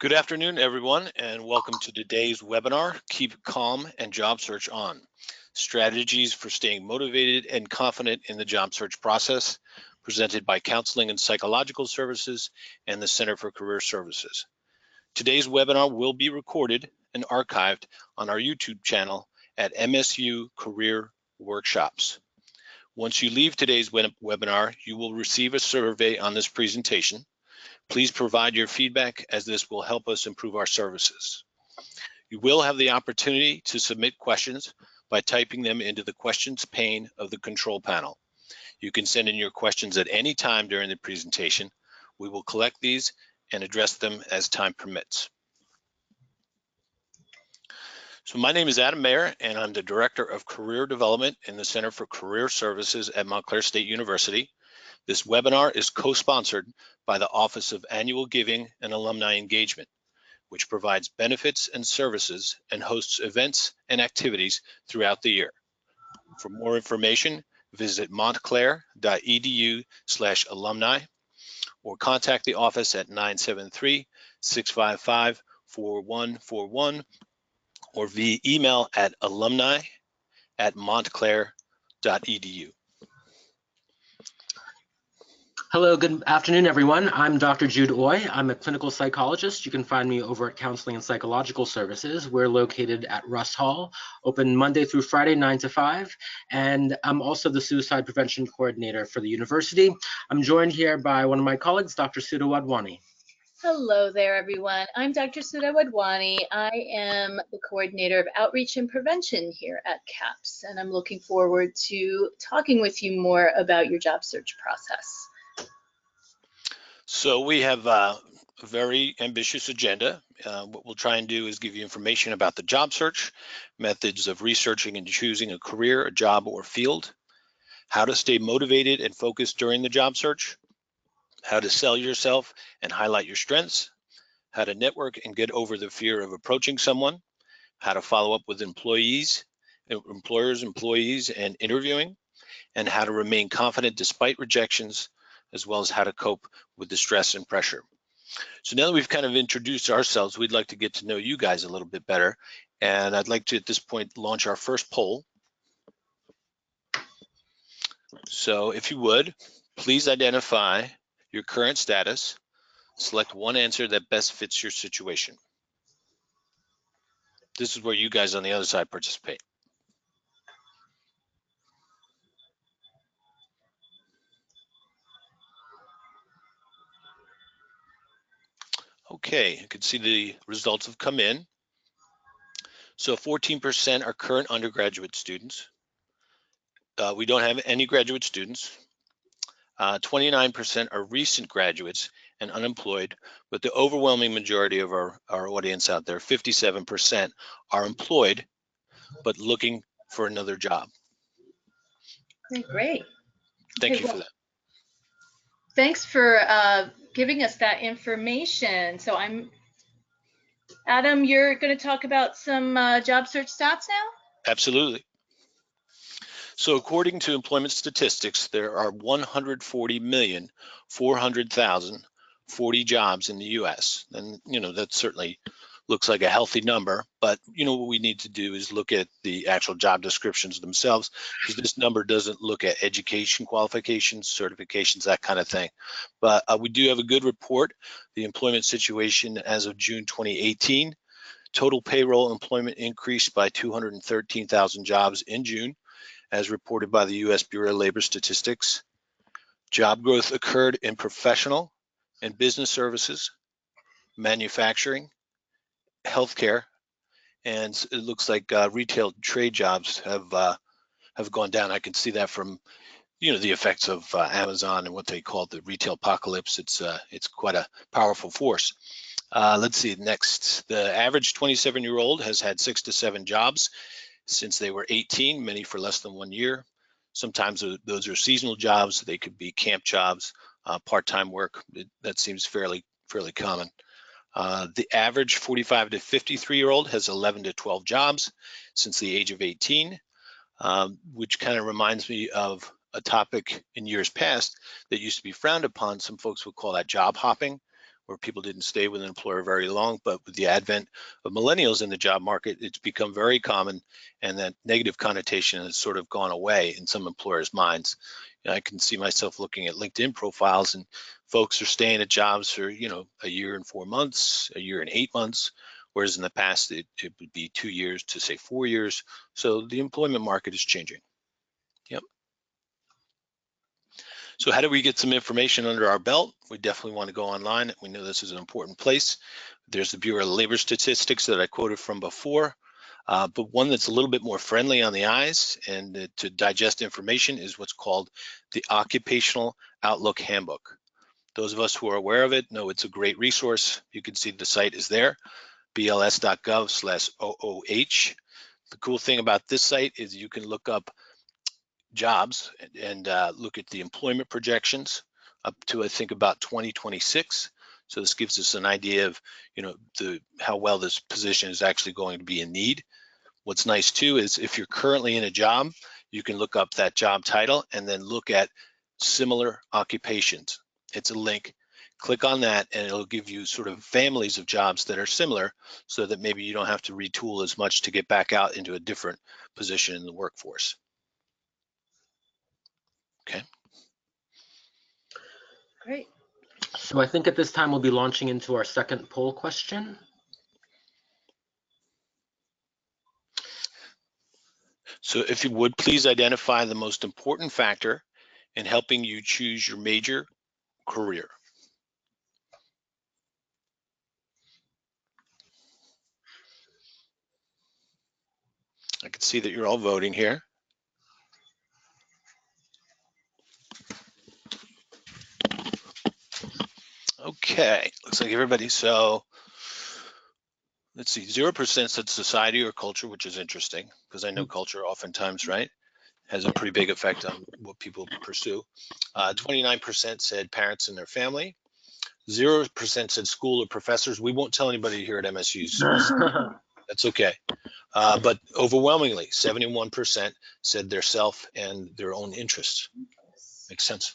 Good afternoon, everyone, and welcome to today's webinar, Keep Calm and Job Search On, Strategies for Staying Motivated and Confident in the Job Search Process, presented by Counseling and Psychological Services and the Center for Career Services. Today's webinar will be recorded and archived on our YouTube channel at MSU Career Workshops. Once you leave today's webinar, you will receive a survey on this presentation. Please provide your feedback as this will help us improve our services. You will have the opportunity to submit questions by typing them into the questions pane of the control panel. You can send in your questions at any time during the presentation. We will collect these and address them as time permits. So my name is Adam Mayer, and I'm the Director of Career Development in the Center for Career Services at Montclair State University. This webinar is co-sponsored by the Office of Annual Giving and Alumni Engagement, which provides benefits and services and hosts events and activities throughout the year. For more information, visit montclair.edu/alumni or contact the office at 973-655-4141 or via email at alumni@montclair.edu. Hello, good afternoon, everyone. I'm Dr. Jude. I'm a clinical psychologist. You can find me over at Counseling and Psychological Services. We're located at Russ Hall, open Monday through Friday, 9 to 5. And I'm also the Suicide Prevention Coordinator for the university. I'm joined here by one of my colleagues, Dr. Sudha Wadhwani. Hello there, everyone. I'm Dr. Sudha Wadhwani. I am the Coordinator of Outreach and Prevention here at CAPS, and I'm looking forward to talking with you more about your job search process. So we have a very ambitious agenda. What we'll try and do is give you information about the job search, methods of researching and choosing a career, a job, or field, how to stay motivated and focused during the job search, how to sell yourself and highlight your strengths, how to network and get over the fear of approaching someone, how to follow up with employers, employees, and interviewing, and how to remain confident despite rejections, as well as how to cope with the stress and pressure. So now that we've kind of introduced ourselves, we'd like to get to know you guys a little bit better. And I'd like to, at this point, launch our first poll. So if you would, please identify your current status. Select one answer that best fits your situation. This is where you guys on the other side participate. Okay, you can see the results have come in. So 14% are current undergraduate students. We don't have any graduate students. 29% are recent graduates and unemployed, but the overwhelming majority of our audience out there, 57%, are employed, but looking for another job. Okay, great. Thank you for that. Thanks for giving us that information. So Adam, you're going to talk about some job search stats now? Absolutely. So according to employment statistics, there are 140,400,040 jobs in the US. And, that certainly looks like a healthy number, but what we need to do is look at the actual job descriptions themselves, because this number doesn't look at education qualifications, certifications, that kind of thing. But we do have a good report. The employment situation as of June 2018, total payroll employment increased by 213,000 jobs in June, as reported by the U.S. Bureau of Labor Statistics. Job growth occurred in professional and business services, manufacturing, healthcare, and it looks like retail trade jobs have gone down. I can see that from the effects of Amazon and what they call the retail apocalypse. It's quite a powerful force. Let's see next. The average 27-year-old has had 6 to 7 jobs since they were 18, many for less than 1 year. Sometimes those are seasonal jobs. They could be camp jobs, part-time work. That seems fairly common. The average 45 to 53-year-old has 11 to 12 jobs since the age of 18, which kind of reminds me of a topic in years past that used to be frowned upon. Some folks would call that job hopping, where people didn't stay with an employer very long, but with the advent of millennials in the job market, it's become very common, and that negative connotation has sort of gone away in some employers' minds. I can see myself looking at LinkedIn profiles, and folks are staying at jobs for, a year and 4 months, a year and 8 months, whereas in the past it would be 2 years to say 4 years. So the employment market is changing. Yep. So how do we get some information under our belt? We definitely want to go online. We know this is an important place. There's the Bureau of Labor Statistics that I quoted from before, but one that's a little bit more friendly on the eyes and to digest information is what's called the Occupational Outlook Handbook. Those of us who are aware of it know it's a great resource. You can see the site is there, bls.gov/OOH. The cool thing about this site is you can look up jobs and look at the employment projections up to, I think, about 2026. So this gives us an idea of, how well this position is actually going to be in need. What's nice too is if you're currently in a job, you can look up that job title and then look at similar occupations. It's a link. Click on that and it'll give you sort of families of jobs that are similar, so that maybe you don't have to retool as much to get back out into a different position in the workforce. Okay. Great. So I think at this time we'll be launching into our second poll question. So if you would, please identify the most important factor in helping you choose your major career. I can see that you're all voting here. Okay, looks like everybody. So let's see, 0% said society or culture, which is interesting because I know culture oftentimes, right, has a pretty big effect on what people pursue. 29% said parents and their family. 0% said school or professors. We won't tell anybody here at MSU. That's okay. But overwhelmingly, 71% said their self and their own interests. Makes sense.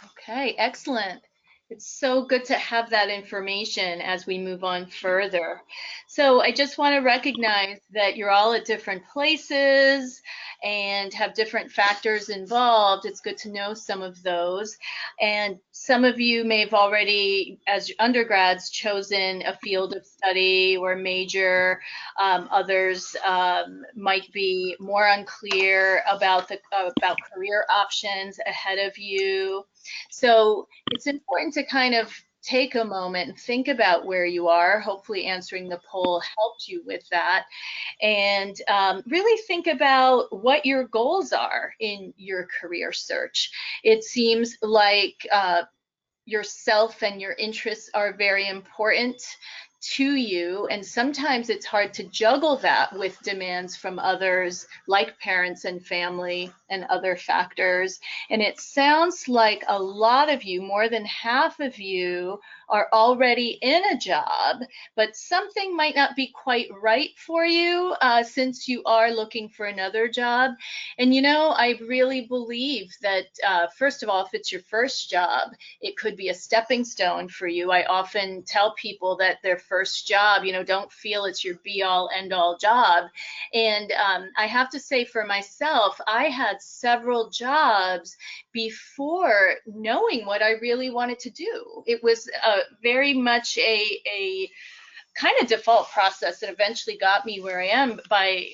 Okay, excellent. It's so good to have that information as we move on further. So I just want to recognize that you're all at different places and have different factors involved. It's good to know some of those. And some of you may have already, as undergrads, chosen a field of study or major. Others might be more unclear about career options ahead of you. So it's important to kind of take a moment and think about where you are. Hopefully answering the poll helped you with that. And really think about what your goals are in your career search. It seems like yourself and your interests are very important to you, and sometimes it's hard to juggle that with demands from others like parents and family and other factors. And it sounds like a lot of you, more than half of you, are already in a job, but something might not be quite right for you since you are looking for another job. And I really believe that first of all, if it's your first job, it could be a stepping stone for you. I often tell people that their first job, don't feel it's your be-all, end-all job. And I have to say for myself, I had several jobs before knowing what I really wanted to do. It was very much a kind of default process that eventually got me where I am by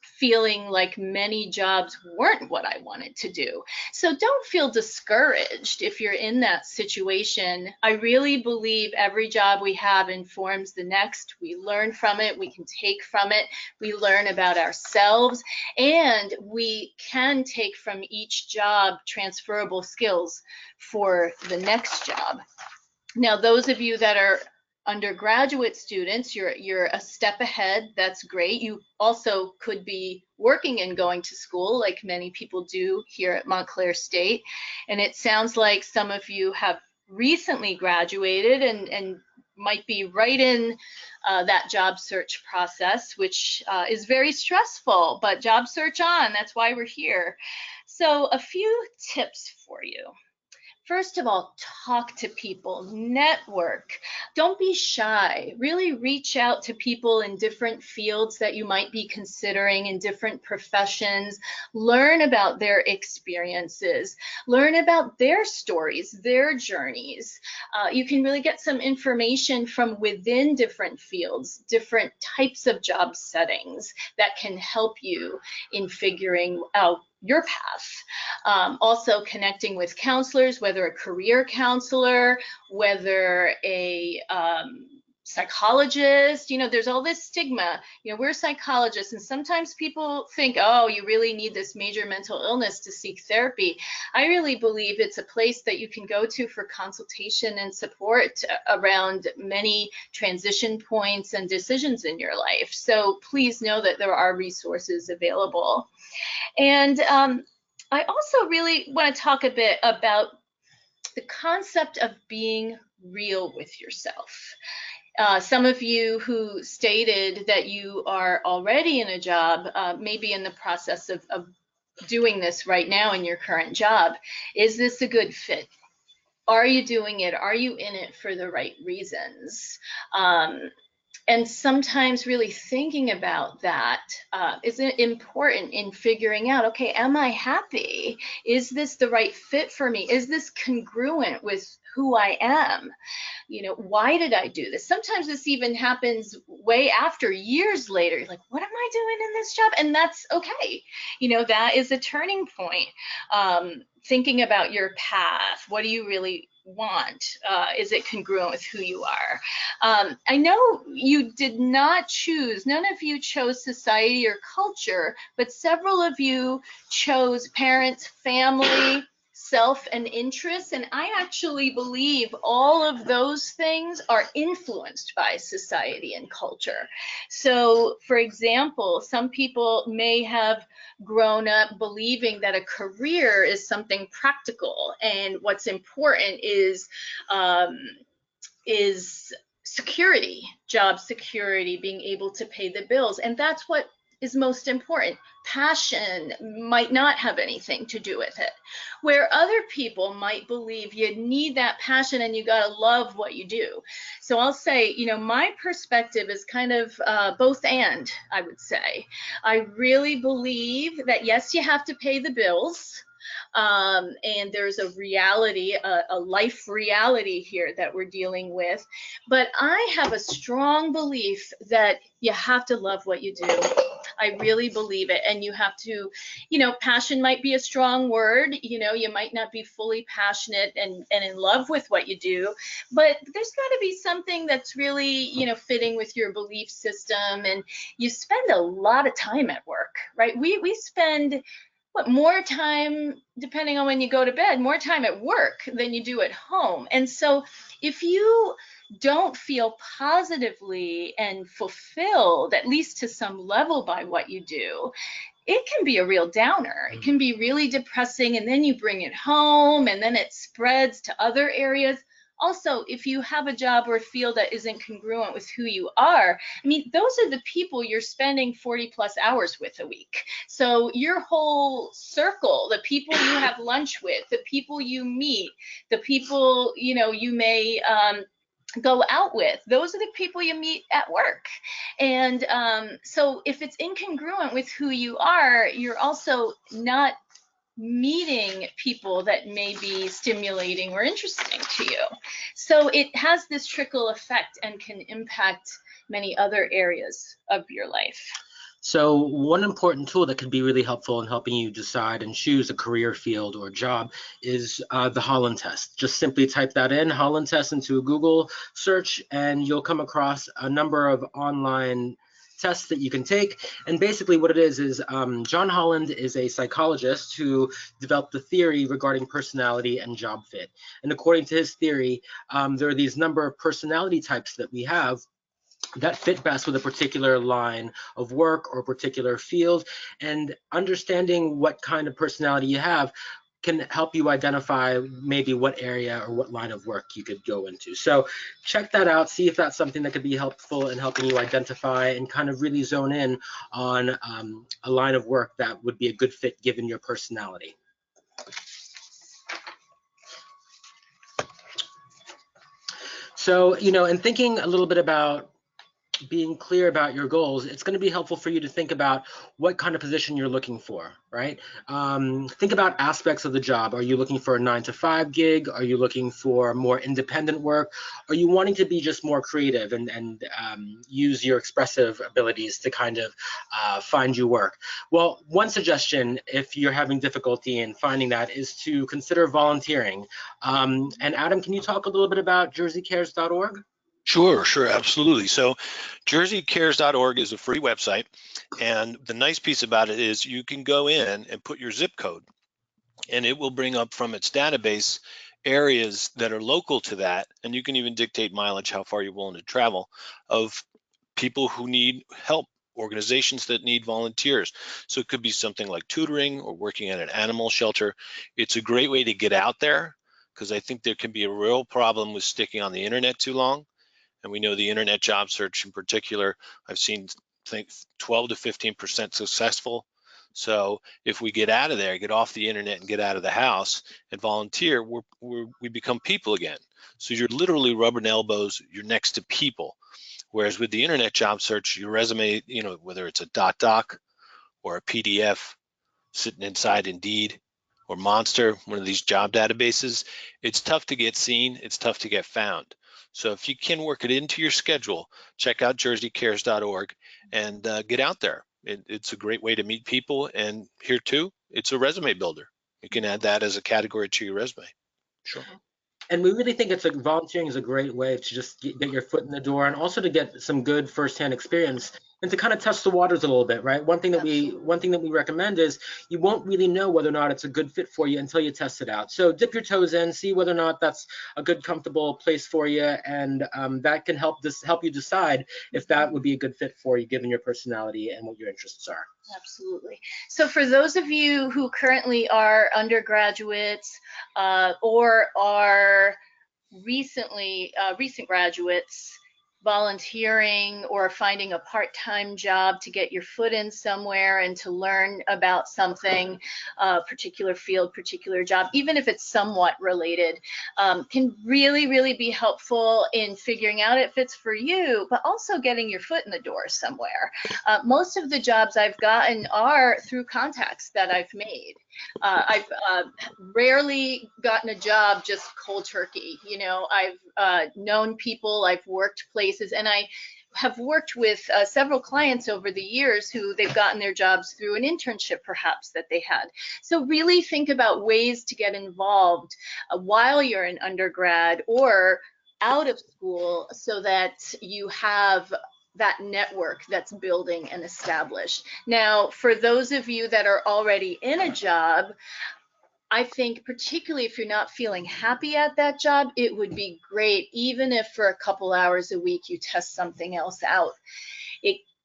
feeling like many jobs weren't what I wanted to do. So don't feel discouraged if you're in that situation. I really believe every job we have informs the next. We learn from it, we can take from it, we learn about ourselves, and we can take from each job transferable skills for the next job. Now, those of you that are undergraduate students, you're a step ahead. That's great. You also could be working and going to school like many people do here at Montclair State. And it sounds like some of you have recently graduated and might be right in that job search process, which is very stressful, but job search on, that's why we're here. So a few tips for you. First of all, talk to people, network. Don't be shy. Really reach out to people in different fields that you might be considering, in different professions. Learn about their experiences. Learn about their stories, their journeys. You can really get some information from within different fields, different types of job settings that can help you in figuring out your path. Also connecting with counselors, whether a career counselor, whether a psychologist. You know, there's all this stigma. You know, we're psychologists, and sometimes people think, oh, you really need this major mental illness to seek therapy. I really believe it's a place that you can go to for consultation and support around many transition points and decisions in your life. So please know that there are resources available. And I also really want to talk a bit about the concept of being real with yourself. Some of you who stated that you are already in a job may be in the process of doing this right now in your current job. Is this a good fit? Are you doing it? Are you in it for the right reasons? And sometimes really thinking about that is important in figuring out, okay, am I happy? Is this the right fit for me? Is this congruent with who I am? You know, why did I do this? Sometimes this even happens way after, years later. You're like, what am I doing in this job? And that's okay. You know, that is a turning point. Thinking about your path. What do you really want? Is it congruent with who you are? I know you did not choose, none of you chose society or culture, but several of you chose parents, family, self, and interests. And I actually believe all of those things are influenced by society and culture. So, for example, some people may have grown up believing that a career is something practical, and what's important is security, job security, being able to pay the bills, and that's what is most important. Passion might not have anything to do with it, where other people might believe you need that passion and you got to love what you do. So I'll say, you know, my perspective is kind of both and, I would say. I really believe that, yes, you have to pay the bills. And there's a reality, a life reality here that we're dealing with. But I have a strong belief that you have to love what you do. I really believe it. And you have to, you know, passion might be a strong word. You know, you might not be fully passionate and in love with what you do, but there's got to be something that's really, you know, fitting with your belief system. And you spend a lot of time at work, right? We spend more time, depending on when you go to bed, more time at work than you do at home. And so if you don't feel positively and fulfilled, at least to some level, by what you do, it can be a real downer. It can be really depressing, and then you bring it home, and then it spreads to other areas. Also, if you have a job or a field that isn't congruent with who you are, I mean, those are the people you're spending 40 plus hours with a week. So your whole circle, the people you have lunch with, the people you meet, the people, you know, you may go out with, those are the people you meet at work. And so if it's incongruent with who you are, you're also not meeting people that may be stimulating or interesting to you. So it has this trickle effect and can impact many other areas of your life. So one important tool that could be really helpful in helping you decide and choose a career field or job is the Holland Test. Just simply type that in, Holland Test, into a Google search, and you'll come across a number of online tests that you can take. And basically what it is John Holland is a psychologist who developed the theory regarding personality and job fit. And according to his theory, there are these number of personality types that we have that fit best with a particular line of work or a particular field. And understanding what kind of personality you have can help you identify maybe what area or what line of work you could go into. So check that out, see if that's something that could be helpful in helping you identify and kind of really zone in on a line of work that would be a good fit given your personality. So, and thinking a little bit about being clear about your goals, it's going to be helpful for you to think about what kind of position you're looking for, right? Think about aspects of the job. Are you looking for a 9-to-5 gig? Are you looking for more independent work? Are you wanting to be just more creative and use your expressive abilities to kind of find you work? Well, one suggestion, if you're having difficulty in finding that, is to consider volunteering. And Adam, can you talk a little bit about jerseycares.org? Sure, absolutely. So jerseycares.org is a free website, and the nice piece about it is you can go in and put your zip code, and it will bring up from its database areas that are local to that, and you can even dictate mileage, how far you're willing to travel, of people who need help, organizations that need volunteers. So it could be something like tutoring or working at an animal shelter. It's a great way to get out there, because I think there can be a real problem with sticking on the internet too long. And we know the internet job search in particular, I've seen, I think 12 to 15% successful. So if we get out of there, get off the internet and get out of the house and volunteer, we become people again. So you're literally rubbing elbows, you're next to people. Whereas with the internet job search, your resume, whether it's a doc or a PDF sitting inside Indeed or Monster, one of these job databases, it's tough to get seen, it's tough to get found. So if you can work it into your schedule, check out jerseycares.org and get out there. It's a great way to meet people, and here too, it's a resume builder. You can add that as a category to your resume. Sure. And we really think volunteering is a great way to just get your foot in the door, and also to get some good firsthand experience and to kind of test the waters a little bit, right? One thing that we recommend is you won't really know whether or not it's a good fit for you until you test it out. So dip your toes in, see whether or not that's a good, comfortable place for you, and that can help you decide if that would be a good fit for you, given your personality and what your interests are. Absolutely. So for those of you who currently are undergraduates or are recent graduates, volunteering or finding a part-time job to get your foot in somewhere and to learn about something, particular field, particular job, even if it's somewhat related, can really be helpful in figuring out if it's for you, but also getting your foot in the door somewhere. Most of the jobs I've gotten are through contacts that I've made. I've rarely gotten a job just cold turkey. I've known people, I've worked places, and I have worked with several clients over the years who they've gotten their jobs through an internship perhaps that they had. So really think about ways to get involved while you're in undergrad or out of school, so that you have that network that's building and established. Now, for those of you that are already in a job, I think particularly if you're not feeling happy at that job, it would be great, even if for a couple hours a week you test something else out.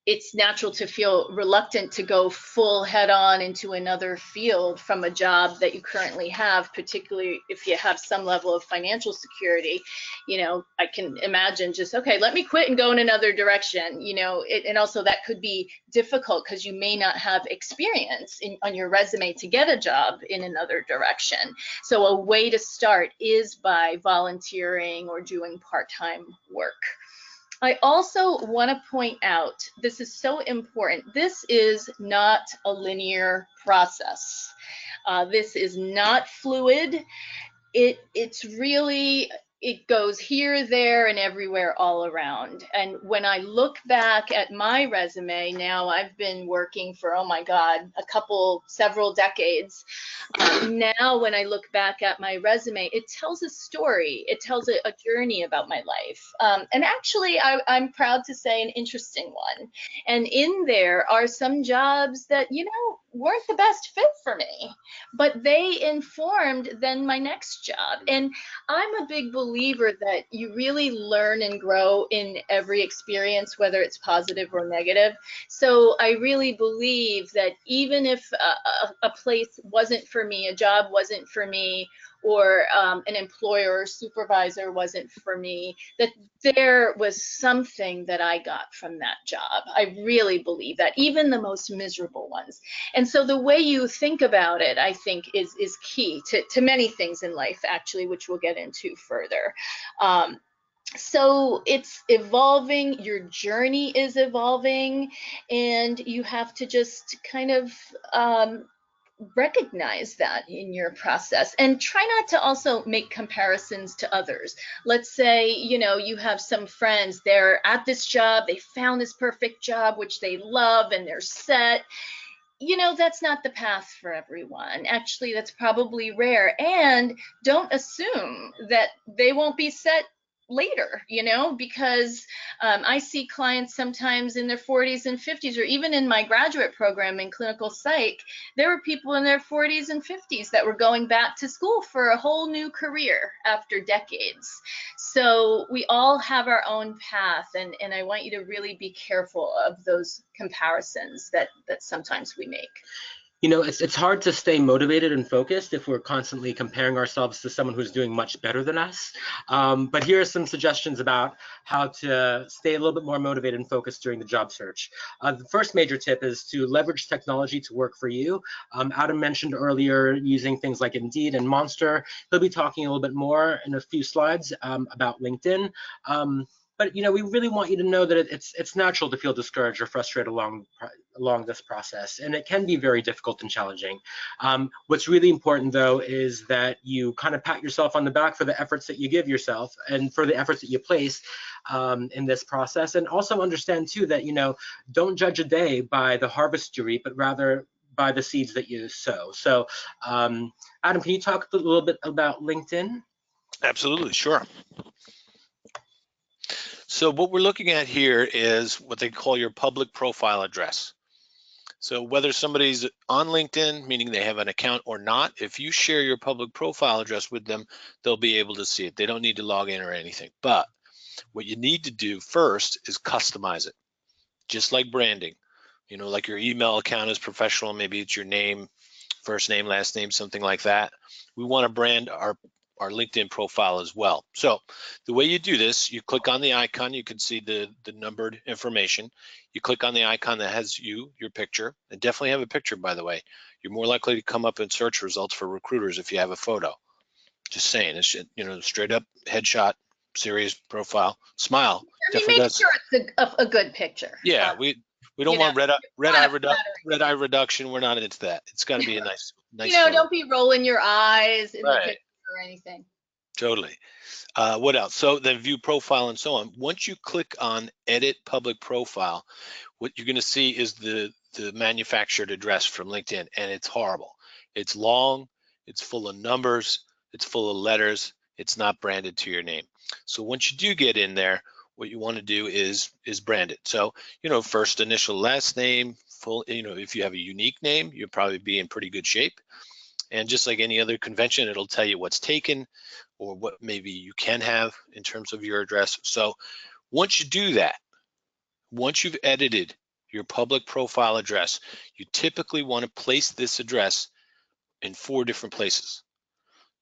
It's natural to feel reluctant to go full head on into another field from a job that you currently have, particularly if you have some level of financial security. I can imagine just, okay, let me quit and go in another direction, and also that could be difficult because you may not have experience on your resume to get a job in another direction. So a way to start is by volunteering or doing part-time work. I also want to point out, this is so important, this is not a linear process. This is not fluid. It's really, it goes here, there, and everywhere all around. And when I look back at my resume, now I've been working for, oh my God, several decades. Now when I look back at my resume, it tells a story. It tells a journey about my life. And actually, I'm proud to say an interesting one. And in there are some jobs that, weren't the best fit for me, but they informed then my next job. And I'm a big believer that you really learn and grow in every experience, whether it's positive or negative. So I really believe that even if a place wasn't for me, a job wasn't for me, or an employer or supervisor wasn't for me, that there was something that I got from that job. I really believe that, even the most miserable ones. And so the way you think about it, I think, is key to many things in life, actually, which we'll get into further. So it's evolving, your journey is evolving, and you have to just kind of recognize that in your process, and try not to also make comparisons to others. Let's say, you know, you have some friends, they're at this job, they found this perfect job which they love and they're set. You know, that's not the path for everyone. Actually, that's probably rare. And don't assume that they won't be set later, you know, because I see clients sometimes in their 40s and 50s, or even in my graduate program in clinical psych, there were people in their 40s and 50s that were going back to school for a whole new career after decades. So we all have our own path, and I want you to really be careful of those comparisons that sometimes we make. You know, it's hard to stay motivated and focused if we're constantly comparing ourselves to someone who's doing much better than us. But here are some suggestions about how to stay a little bit more motivated and focused during the job search. The first major tip is to leverage technology to work for you. Adam mentioned earlier using things like Indeed and Monster. He'll be talking a little bit more in a few slides about LinkedIn. But you know, we really want you to know that it's natural to feel discouraged or frustrated along this process, and it can be very difficult and challenging. What's really important, though, is that you kind of pat yourself on the back for the efforts that you give yourself and for the efforts that you place in this process, and also understand too that, you know, don't judge a day by the harvest you reap, but rather by the seeds that you sow. So, Adam, can you talk a little bit about LinkedIn? Absolutely, sure. So what we're looking at here is what they call your public profile address. So whether somebody's on LinkedIn, meaning they have an account or not, if you share your public profile address with them, they'll be able to see it. They don't need to log in or anything. But what you need to do first is customize it, just like branding. You know, like your email account is professional, maybe it's your name, first name, last name, something like that. We want to brand our LinkedIn profile as well. So the way you do this, you click on the icon, you can see the numbered information. You click on the icon that has your picture, and definitely have a picture, by the way. You're more likely to come up in search results for recruiters if you have a photo. Just saying, it's, you know, straight up headshot, serious profile, smile. I mean, make sure it's a good picture. Yeah, we don't want red eye reduction. We're not into that. It's got to be a nice. You know, photo. don't be rolling your eyes in the Right. picture or anything. Totally. What else? So then view profile and so on. Once you click on edit public profile, what you're going to see is the manufactured address from LinkedIn, and it's horrible. It's long, it's full of numbers, it's full of letters, it's not branded to your name. So once you do get in there, what you want to do is brand it. So, you know, first initial, last name, full, you know, if you have a unique name, you'll probably be in pretty good shape. And just like any other convention, it'll tell you what's taken or what maybe you can have in terms of your address. So once you do that, once you've edited your public profile address, you typically want to place this address in 4 different places.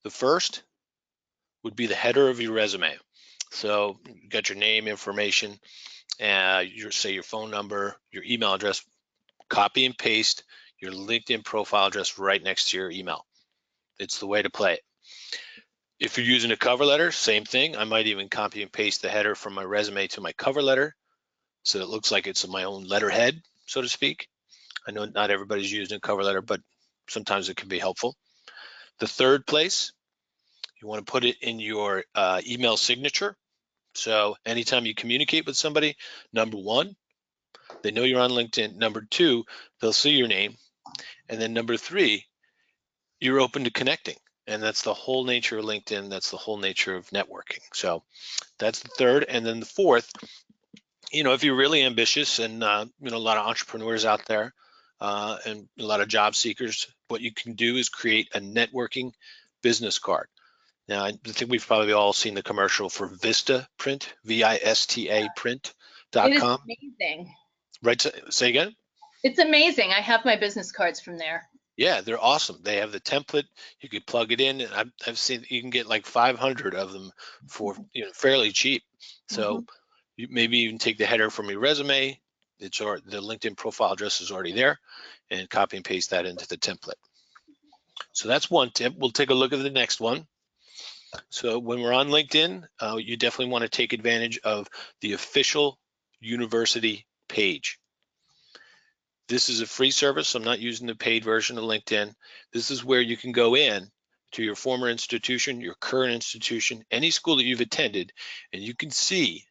The first would be the header of your resume. So you got your name information, say your phone number, your email address, copy and paste your LinkedIn profile address right next to your email. It's the way to play it. If you're using a cover letter, same thing. I might even copy and paste the header from my resume to my cover letter, so it looks like it's my own letterhead, so to speak. I know not everybody's using a cover letter, but sometimes it can be helpful. The third place, you want to put it in your email signature. So anytime you communicate with somebody, number 1, they know you're on LinkedIn. Number 2, they'll see your name. And then number 3, you're open to connecting. And that's the whole nature of LinkedIn. That's the whole nature of networking. So that's the third. And then the fourth, you know, if you're really ambitious and, you know, a lot of entrepreneurs out there and a lot of job seekers, what you can do is create a networking business card. Now, I think we've probably all seen the commercial for Vista Print, VISTA print.com. It is amazing. Right, say again? It's amazing. I have my business cards from there. Yeah, they're awesome. They have the template. You could plug it in, and I've seen you can get like 500 of them for, you know, fairly cheap. So you maybe even take the header from your resume. The LinkedIn profile address is already there, and copy and paste that into the template. So that's one tip. We'll take a look at the next one. So when we're on LinkedIn, you definitely want to take advantage of the official university page. This is a free service. I'm not using the paid version of LinkedIn. This is where you can go in to your former institution, your current institution, any school that you've attended, and you can see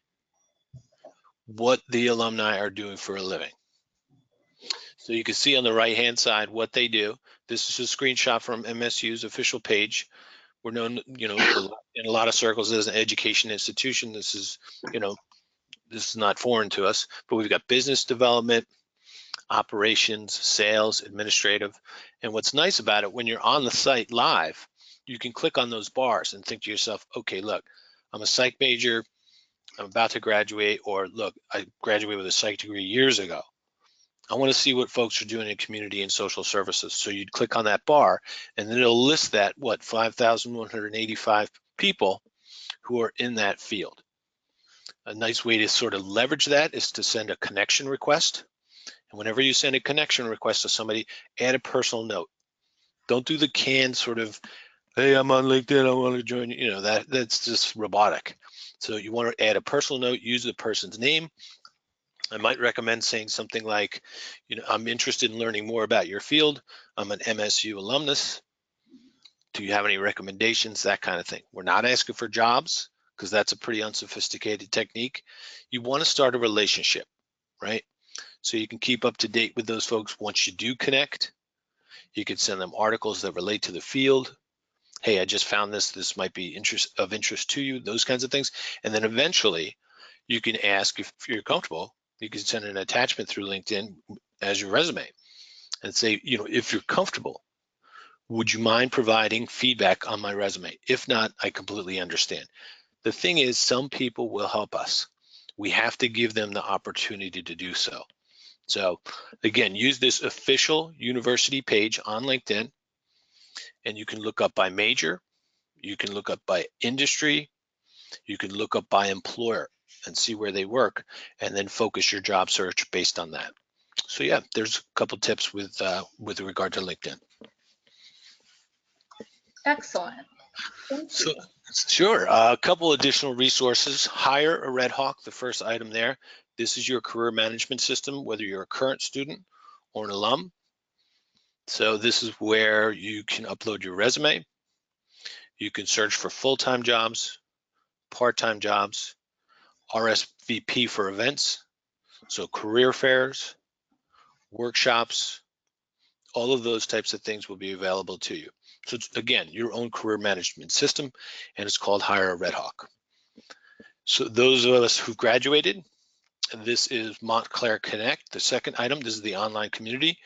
what the alumni are doing for a living. So you can see on the right-hand side what they do. This is a screenshot from MSU's official page. We're known, in a lot of circles as an education institution. This is not foreign to us, but we've got business development, operations, sales, administrative. And what's nice about it, when you're on the site live, you can click on those bars and think to yourself, okay, look, I'm a psych major, I'm about to graduate, or look, I graduated with a psych degree years ago. I want to see what folks are doing in community and social services. So you'd click on that bar and then it'll list that, 5,185 people who are in that field. A nice way to sort of leverage that is to send a connection request. And whenever you send a connection request to somebody, add a personal note. Don't do the canned sort of, hey, I'm on LinkedIn, I want to join you. That's just robotic. So you want to add a personal note, use the person's name. I might recommend saying something like, I'm interested in learning more about your field. I'm an MSU alumnus. Do you have any recommendations? That kind of thing. We're not asking for jobs because that's a pretty unsophisticated technique. You want to start a relationship, right? So you can keep up to date with those folks once you do connect. You can send them articles that relate to the field. Hey, I just found this might be of interest to you, those kinds of things. And then eventually you can ask, if you're comfortable, you can send an attachment through LinkedIn as your resume and say, if you're comfortable, would you mind providing feedback on my resume? If not, I completely understand. The thing is, some people will help us. We have to give them the opportunity to do so. So again, use this official university page on LinkedIn, and you can look up by major, you can look up by industry, you can look up by employer and see where they work, and then focus your job search based on that. So yeah, there's a couple tips with regard to LinkedIn. Excellent. Thank you. Sure. A couple additional resources. Hire a Red Hawk, the first item there. This is your career management system, whether you're a current student or an alum. So this is where you can upload your resume. You can search for full-time jobs, part-time jobs, RSVP for events, so career fairs, workshops, all of those types of things will be available to you. So it's, again, your own career management system, and it's called Hire a Red Hawk. So those of us who graduated, this is Montclair Connect, the second item. This is the online community.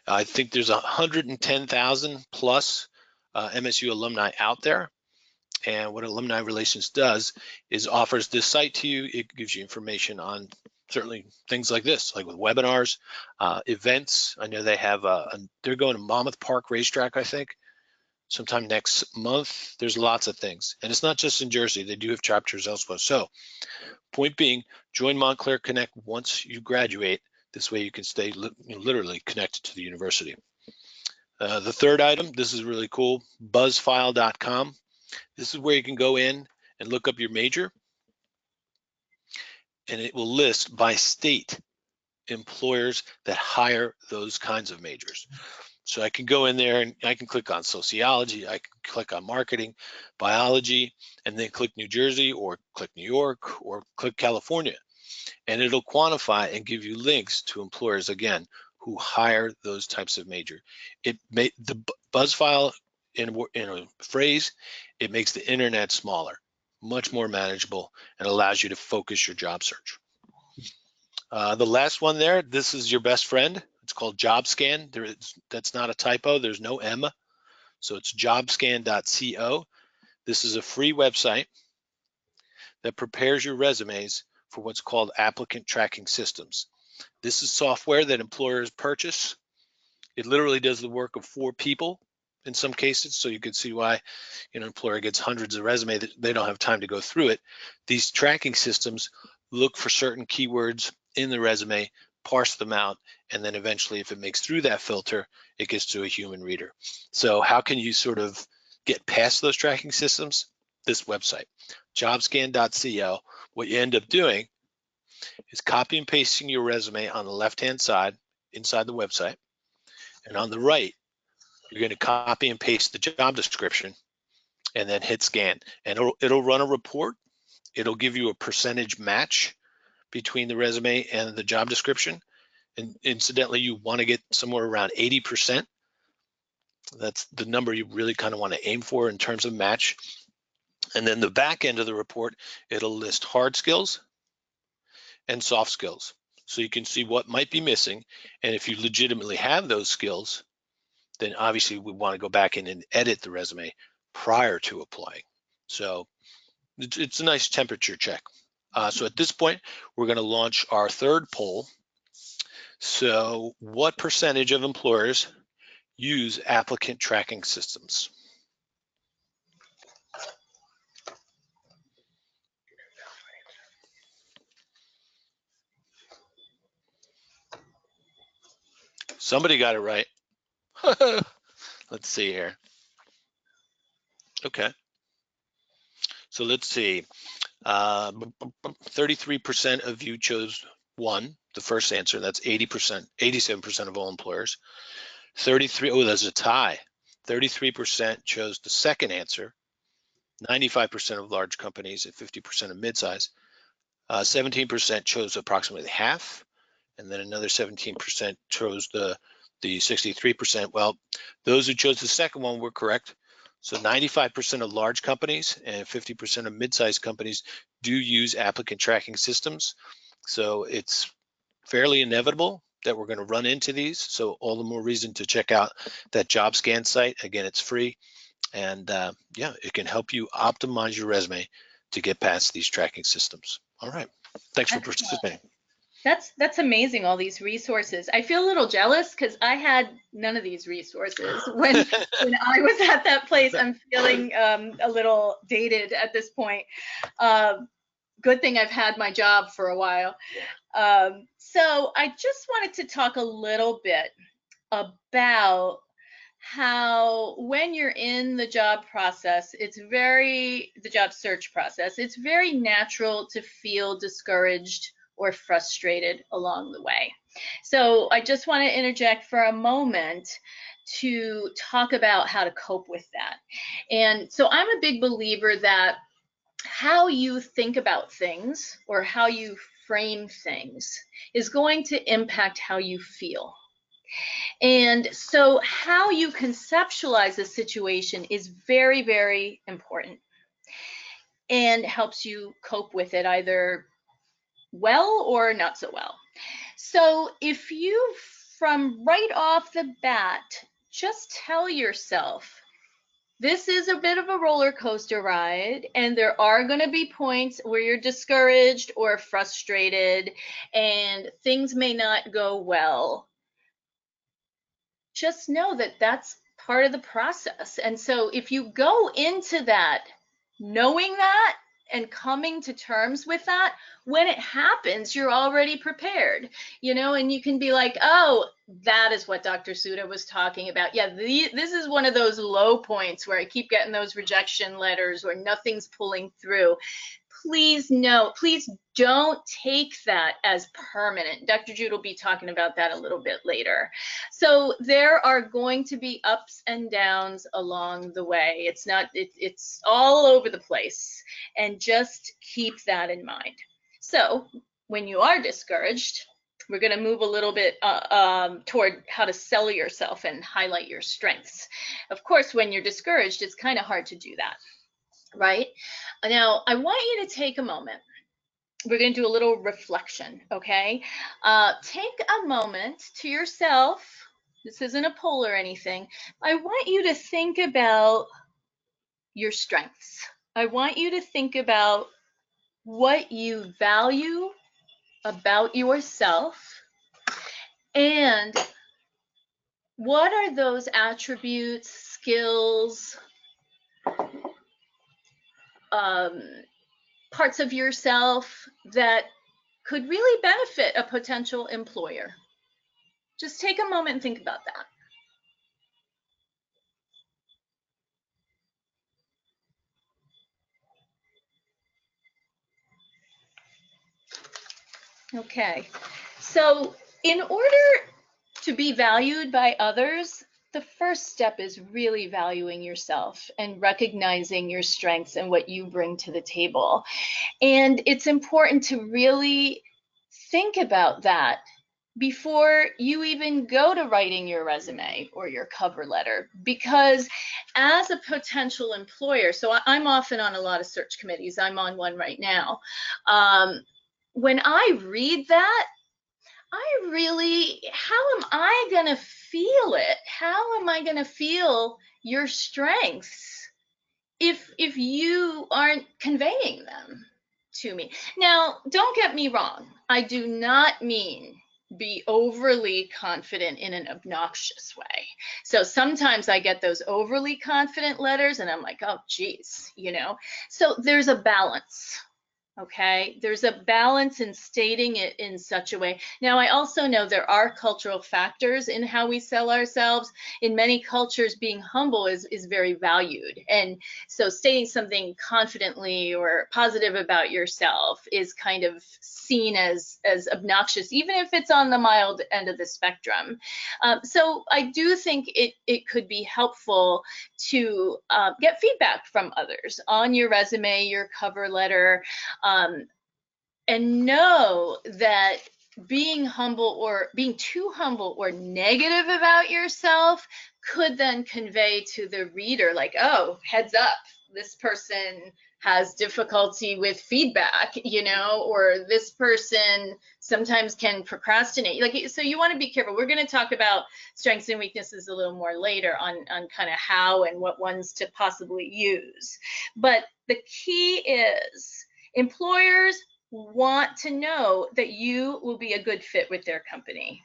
I think there's 110,000 plus MSU alumni out there. And what Alumni Relations does is offers this site to you. It gives you information on certainly things like this, like with webinars, events. I know they have, they're going to Monmouth Park Racetrack, I think, sometime next month. There's lots of things. And it's not just in Jersey. They do have chapters elsewhere. So point being, join Montclair Connect once you graduate. This way you can stay literally connected to the university. The third item, this is really cool, buzzfile.com. This is where you can go in and look up your major, and it will list by state employers that hire those kinds of majors. So I can go in there and I can click on sociology, I can click on marketing, biology, and then click New Jersey or click New York or click California. And it'll quantify and give you links to employers, again, who hire those types of major. The BuzzFile, in a phrase, it makes the internet smaller, much more manageable, and allows you to focus your job search. The last one there, this is your best friend. It's called JobScan. That's not a typo. There's no M. So it's jobscan.co. This is a free website that prepares your resumes for what's called applicant tracking systems. This is software that employers purchase. It literally does the work of 4 people in some cases. So you can see why an employer gets hundreds of resumes that they don't have time to go through it. These tracking systems look for certain keywords in the resume, parse them out, and then eventually if it makes through that filter, it gets to a human reader. So how can you sort of get past those tracking systems? this website, jobscan.co, what you end up doing is copy and pasting your resume on the left-hand side inside the website. And on the right, you're going to copy and paste the job description and then hit scan. And it'll run a report. It'll give you a percentage match between the resume and the job description. And incidentally, you want to get somewhere around 80%. That's the number you really kind of want to aim for in terms of match. And then the back end of the report, it'll list hard skills and soft skills. So you can see what might be missing. And if you legitimately have those skills, then obviously we want to go back in and edit the resume prior to applying. So it's a nice temperature check. So at this point, we're going to launch our third poll. So what percentage of employers use applicant tracking systems? Somebody got it right. Let's see here. Okay. So let's see. 33% of you chose one, the first answer. That's 80%, 87% of all employers. 33, oh, there's a tie. 33% chose the second answer. 95% of large companies and 50% of midsize. 17% chose approximately half, and then another 17% chose the 63%. Well, those who chose the second one were correct. So 95% of large companies and 50% of mid-sized companies do use applicant tracking systems. So it's fairly inevitable that we're going to run into these. So all the more reason to check out that JobScan site. Again, it's free. And yeah, it can help you optimize your resume to get past these tracking systems. All right. Thanks for participating. That's amazing, all these resources. I feel a little jealous because I had none of these resources when I was at that place. I'm feeling a little dated at this point. Good thing I've had my job for a while. So I just wanted to talk a little bit about how when you're in the job process, the job search process, it's very natural to feel discouraged or frustrated along the way. So I just want to interject for a moment to talk about how to cope with that. And so I'm a big believer that how you think about things or how you frame things is going to impact how you feel. And so how you conceptualize a situation is very, very important and helps you cope with it either well or not so well. So if you, from right off the bat, just tell yourself, this is a bit of a roller coaster ride, and there are going to be points where you're discouraged or frustrated, and things may not go well. Just know that that's part of the process. And so if you go into that knowing that and coming to terms with that, when it happens, you're already prepared, and you can be like, oh, that is what Dr. Sudha was talking about. Yeah, this is one of those low points where I keep getting those rejection letters or nothing's pulling through. Please don't take that as permanent. Dr. Jude will be talking about that a little bit later. So there are going to be ups and downs along the way. It's all over the place, and just keep that in mind. So when you are discouraged, we're going to move a little bit toward how to sell yourself and highlight your strengths. Of course, when you're discouraged, it's kind of hard to do that. Right? Now, I want you to take a moment. We're going to do a little reflection, okay? Take a moment to yourself. This isn't a poll or anything. I want you to think about your strengths. I want you to think about what you value about yourself and what are those attributes, skills, parts of yourself that could really benefit a potential employer. Just take a moment and think about that. Okay, so in order to be valued by others, the first step is really valuing yourself and recognizing your strengths and what you bring to the table. And it's important to really think about that before you even go to writing your resume or your cover letter, because as a potential employer, so I'm often on a lot of search committees, I'm on one right now. When I read that, how am I gonna feel it? How am I gonna feel your strengths if you aren't conveying them to me? Now, don't get me wrong. I do not mean be overly confident in an obnoxious way. So sometimes I get those overly confident letters and I'm like, oh, geez, you know? So there's a balance. Okay, there's a balance in stating it in such a way. Now, I also know there are cultural factors in how we sell ourselves. In many cultures, being humble is very valued. And so stating something confidently or positive about yourself is kind of seen as obnoxious, even if it's on the mild end of the spectrum. So I do think it could be helpful to get feedback from others on your resume, your cover letter, and know that being humble or being too humble or negative about yourself could then convey to the reader like, oh, heads up, this person has difficulty with feedback, you know, or this person sometimes can procrastinate. Like, so you want to be careful. We're going to talk about strengths and weaknesses a little more later on kind of how and what ones to possibly use. But the key is employers want to know that you will be a good fit with their company.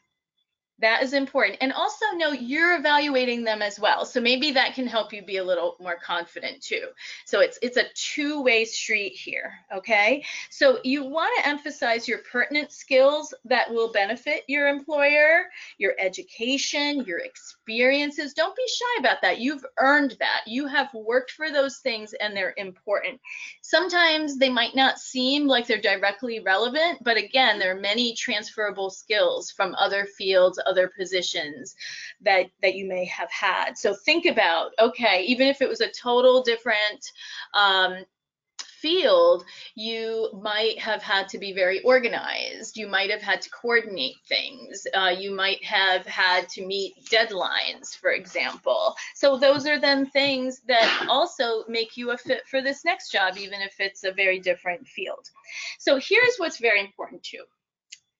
That is important. And also know you're evaluating them as well. So maybe that can help you be a little more confident too. So it's a two-way street here, okay? So you want to emphasize your pertinent skills that will benefit your employer, your education, your experiences. Don't be shy about that. You've earned that. You have worked for those things and they're important. Sometimes they might not seem like they're directly relevant, but again, there are many transferable skills from other fields, other positions that you may have had. So think about, okay, even if it was a total different field, you might have had to be very organized. You might have had to coordinate things. You might have had to meet deadlines, for example. So those are then things that also make you a fit for this next job, even if it's a very different field. So here's what's very important too.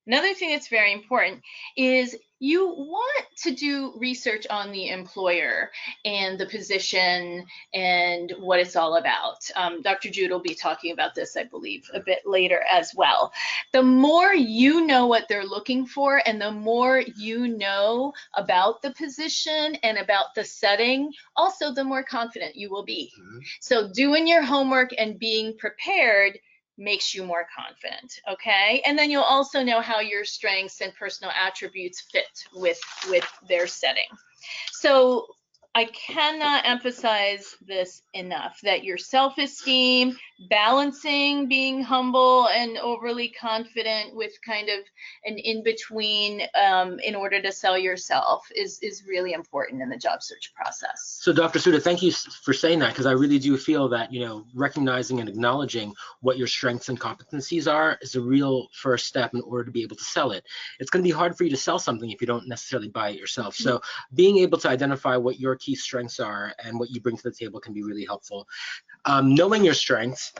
Another thing that's very important is you want to do research on the employer and the position and what it's all about. Dr. Jude will be talking about this, I believe, a bit later as well. The more you know what they're looking for and the more you know about the position and about the setting, also the more confident you will be. So doing your homework and being prepared makes you more confident, okay? And then you'll also know how your strengths and personal attributes fit with their setting. So I cannot emphasize this enough, that your self-esteem, balancing being humble and overly confident with kind of an in-between in order to sell yourself is really important in the job search process. So Dr. Sudha, thank you for saying that, because I really do feel that, you know, recognizing and acknowledging what your strengths and competencies are is a real first step in order to be able to sell it. It's going to be hard for you to sell something if you don't necessarily buy it yourself. So being able to identify what your key strengths are and what you bring to the table can be really helpful. Knowing your strengths,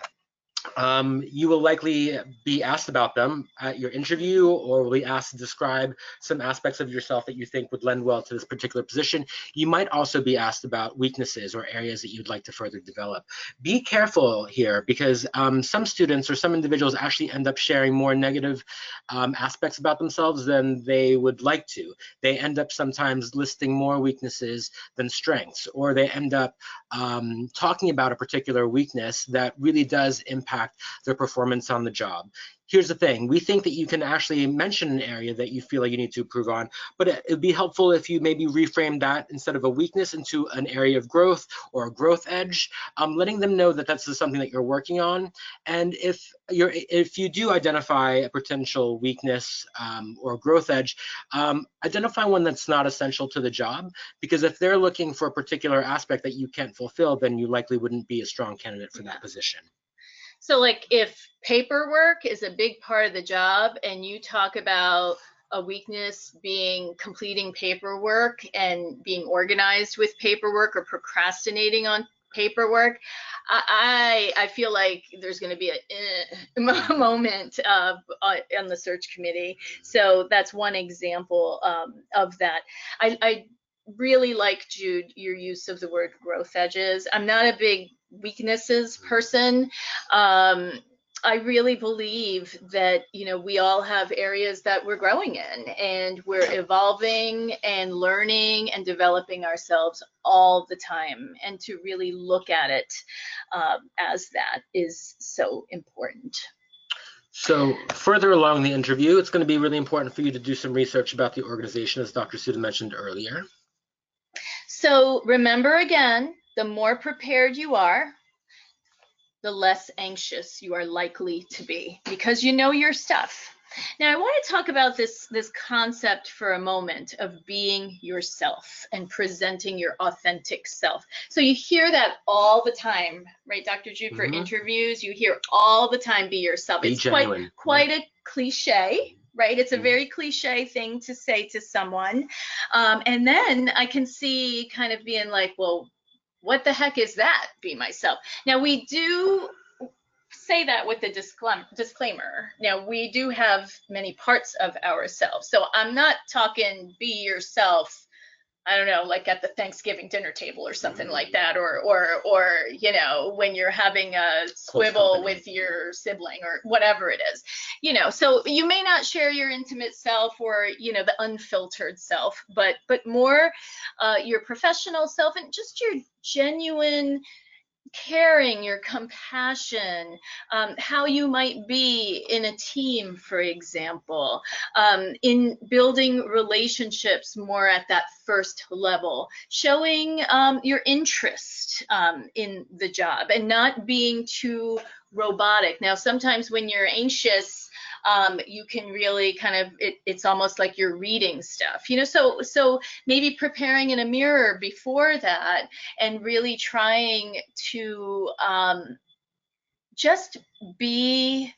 you will likely be asked about them at your interview, or will be asked to describe some aspects of yourself that you think would lend well to this particular position. You might also be asked about weaknesses or areas that you'd like to further develop. Be careful here, because some students or some individuals actually end up sharing more negative aspects about themselves than they would like to. They end up sometimes listing more weaknesses than strengths, or they end up talking about a particular weakness that really does impact their performance on the job. here's the thing. We think that you can actually mention an area that you feel like you need to improve on, but it'd be helpful if you maybe reframe that instead of a weakness into an area of growth or a growth edge, letting them know that that's something that you're working on. And if you do identify a potential weakness or growth edge, identify one that's not essential to the job, because if they're looking for a particular aspect that you can't fulfill, then you likely wouldn't be a strong candidate for that position. So like if paperwork is a big part of the job and you talk about a weakness being completing paperwork and being organized with paperwork or procrastinating on paperwork, I feel like there's going to be a moment on the search committee. So that's one example of that. I really like, Jude, your use of the word growth edges. I'm not a big weaknesses person. I really believe that, you know, we all have areas that we're growing in, and we're evolving and learning and developing ourselves all the time. And to really look at it as that is so important. So further along the interview, it's going to be really important for you to do some research about the organization, as Dr. Sudha mentioned earlier. So remember, again, the more prepared you are, the less anxious you are likely to be, because you know your stuff. Now, I want to talk about this concept for a moment of being yourself and presenting your authentic self. So you hear that all the time, right, Dr. Jude, for interviews? You hear all the time, be yourself. Be it's genuine. quite a cliche, right? It's a very cliche thing to say to someone. And then I can see kind of being like, well, what the heck is that? Be myself. Now, we do say that with the disclaimer. Now, we do have many parts of ourselves. So I'm not talking be yourself, I don't know, like at the Thanksgiving dinner table or something like that, or you know, when you're having a squibble with your sibling or whatever it is. You know, so you may not share your intimate self or, you know, the unfiltered self, but more your professional self and just your genuine caring, your compassion, how you might be in a team, for example, in building relationships more at that first level, showing your interest in the job and not being too robotic. Now, sometimes when you're anxious, you can really kind of, it's almost like you're reading stuff, you know, so maybe preparing in a mirror before that and really trying to just be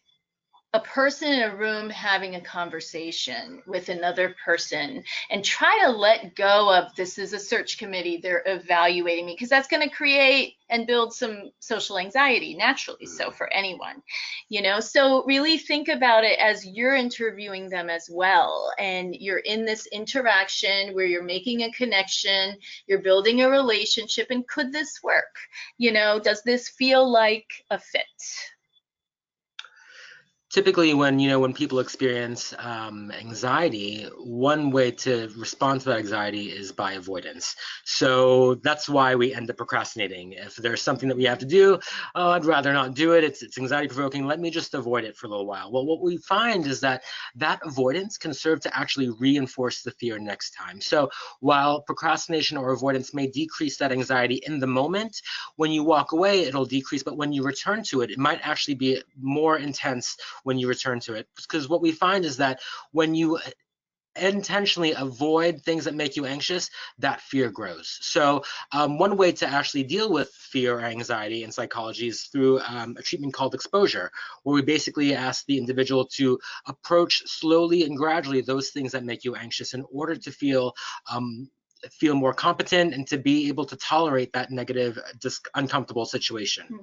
a person in a room having a conversation with another person and try to let go of this is a search committee, they're evaluating me, because that's going to create and build some social anxiety naturally, so for anyone, you know. So really think about it as you're interviewing them as well, and you're in this interaction where you're making a connection, you're building a relationship, and could this work? You know, does this feel like a fit? Typically, when people experience anxiety, one way to respond to that anxiety is by avoidance. So that's why we end up procrastinating. If there's something that we have to do, oh, I'd rather not do it. It's anxiety provoking. Let me just avoid it for a little while. Well, what we find is that avoidance can serve to actually reinforce the fear next time. So while procrastination or avoidance may decrease that anxiety in the moment, when you walk away, it'll decrease. But when you return to it, it might actually be more intense when you return to it. Because what we find is that when you intentionally avoid things that make you anxious, that fear grows. So one way to actually deal with fear or anxiety in psychology is through a treatment called exposure, where we basically ask the individual to approach slowly and gradually those things that make you anxious in order to feel more competent and to be able to tolerate that negative, uncomfortable situation.